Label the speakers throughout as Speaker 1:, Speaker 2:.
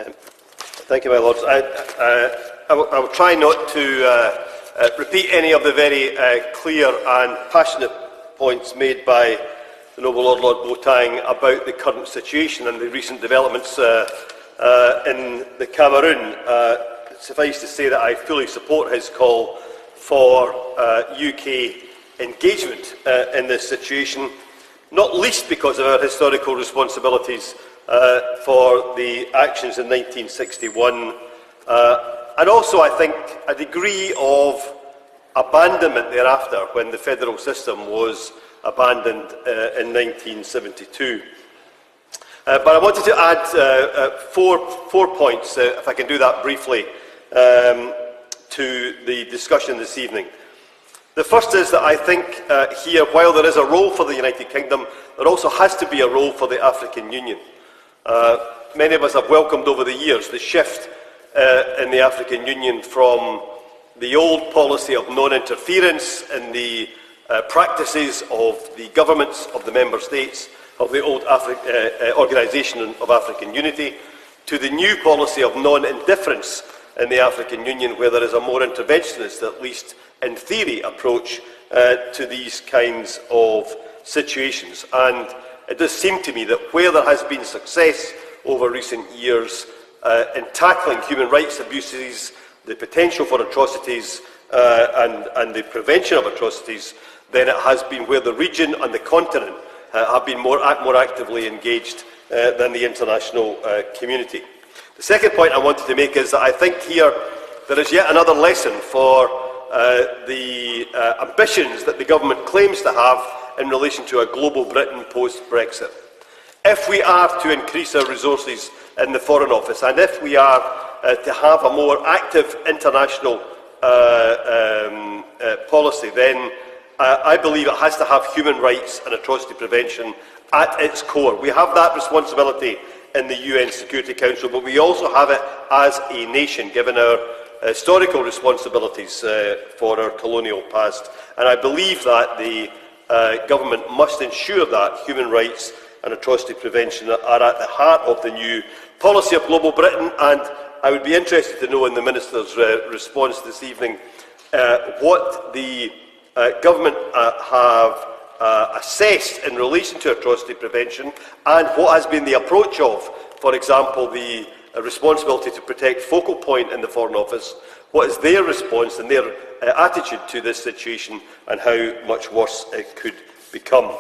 Speaker 1: Thank you, my Lords. I will try not to repeat any of the very clear and passionate points made by the Noble Lord Boateng about the current situation and the recent developments in the Cameroon. Suffice to say that I fully support his call for UK engagement in this situation, not least because of our historical responsibilities for the actions in 1961, and also, I think, a degree of abandonment thereafter when the federal system was abandoned in 1972. But I wanted to add four points, if I can do that briefly, to the discussion this evening. The first is that I think here, while there is a role for the United Kingdom, there also has to be a role for the African Union. Many of us have welcomed over the years the shift in the African Union from the old policy of non-interference in the practices of the governments of the member states of the old Organisation of African Unity to the new policy of non-indifference in the African Union, where there is a more interventionist, at least in theory, approach to these kinds of situations. And it does seem to me that where there has been success over recent years in tackling human rights abuses, the potential for atrocities and the prevention of atrocities, then it has been where the region and the continent have been more actively engaged than the international community. The second point I wanted to make is that I think here there is yet another lesson for the ambitions that the government claims to have in relation to a global Britain post-Brexit. If we are to increase our resources in the Foreign Office, and if we are to have a more active international policy, then I believe it has to have human rights and atrocity prevention at its core. We have that responsibility in the UN Security Council, but we also have it as a nation, given our historical responsibilities for our colonial past. And I believe that the government must ensure that human rights and atrocity prevention are at the heart of the new policy of global Britain. And I would be interested to know in the Minister's response this evening what the government have assessed in relation to atrocity prevention, and what has been the approach of, for example, the responsibility to protect focal point in the Foreign Office. What is their response and their attitude to this situation, and how much worse it could become?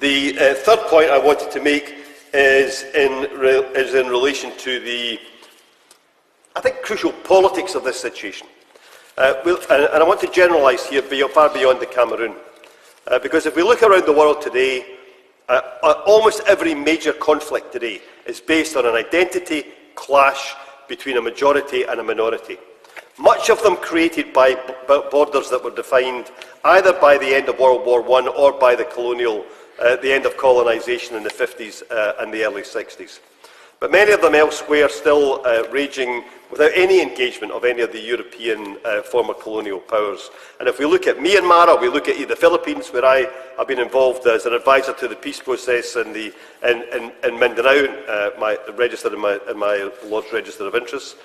Speaker 1: The third point I wanted to make is in relation to the, I think, crucial politics of this situation. And I want to generalise here far beyond the Cameroon. Because if we look around the world today, almost every major conflict today is based on an identity clash between a majority and a minority. Much of them created by borders that were defined either by the end of World War I or by the end of colonisation in the 50s and the early 60s. But many of them elsewhere still raging without any engagement of any of the European former colonial powers. And if we look at Myanmar, or we look at the Philippines, where I have been involved as an advisor to the peace process in Mindanao, registered in my Lord's Register of Interests,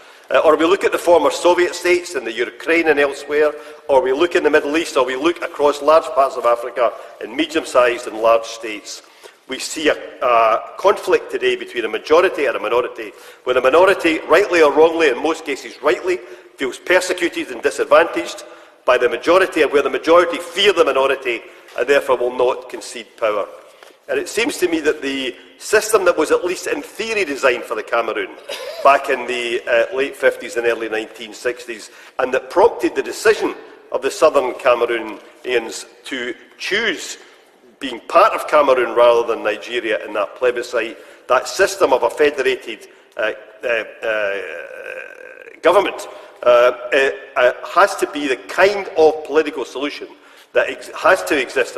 Speaker 1: or we look at the former Soviet states in the Ukraine and elsewhere, or we look in the Middle East, or we look across large parts of Africa in medium-sized and large states, we see a conflict today between a majority and a minority, where the minority, rightly or wrongly, in most cases rightly, feels persecuted and disadvantaged by the majority, and where the majority fear the minority and therefore will not concede power. And it seems to me that the system that was, at least in theory, designed for the Cameroon back in the late 50s and early 1960s, and that prompted the decision of the southern Cameroonians to choose being part of Cameroon rather than Nigeria in that plebiscite, that system of a federated government has to be the kind of political solution that has to exist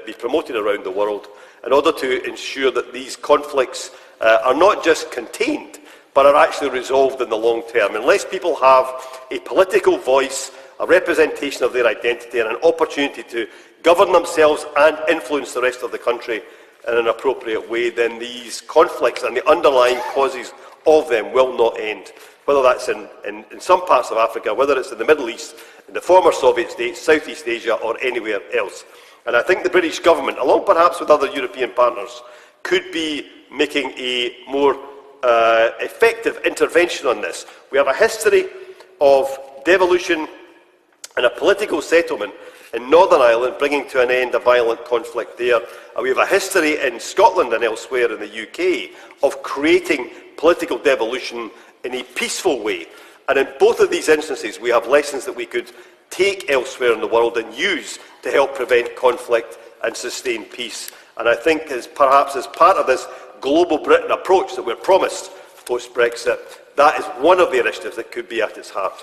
Speaker 1: be promoted around the world in order to ensure that these conflicts are not just contained, but are actually resolved in the long term. Unless people have a political voice, a representation of their identity, and an opportunity to govern themselves and influence the rest of the country in an appropriate way, then these conflicts and the underlying causes of them will not end, whether that's in some parts of Africa, whether it's in the Middle East, in the former Soviet states, Southeast Asia or anywhere else. And I think the British government, along perhaps with other European partners, could be making a more effective intervention on this. We have a history of devolution and a political settlement in Northern Ireland, bringing to an end a violent conflict there. And we have a history in Scotland and elsewhere in the UK of creating political devolution in a peaceful way. And in both of these instances, we have lessons that we could take elsewhere in the world and use to help prevent conflict and sustain peace. And I think perhaps as part of this global Britain approach that we're promised post-Brexit, that is one of the initiatives that could be at its heart.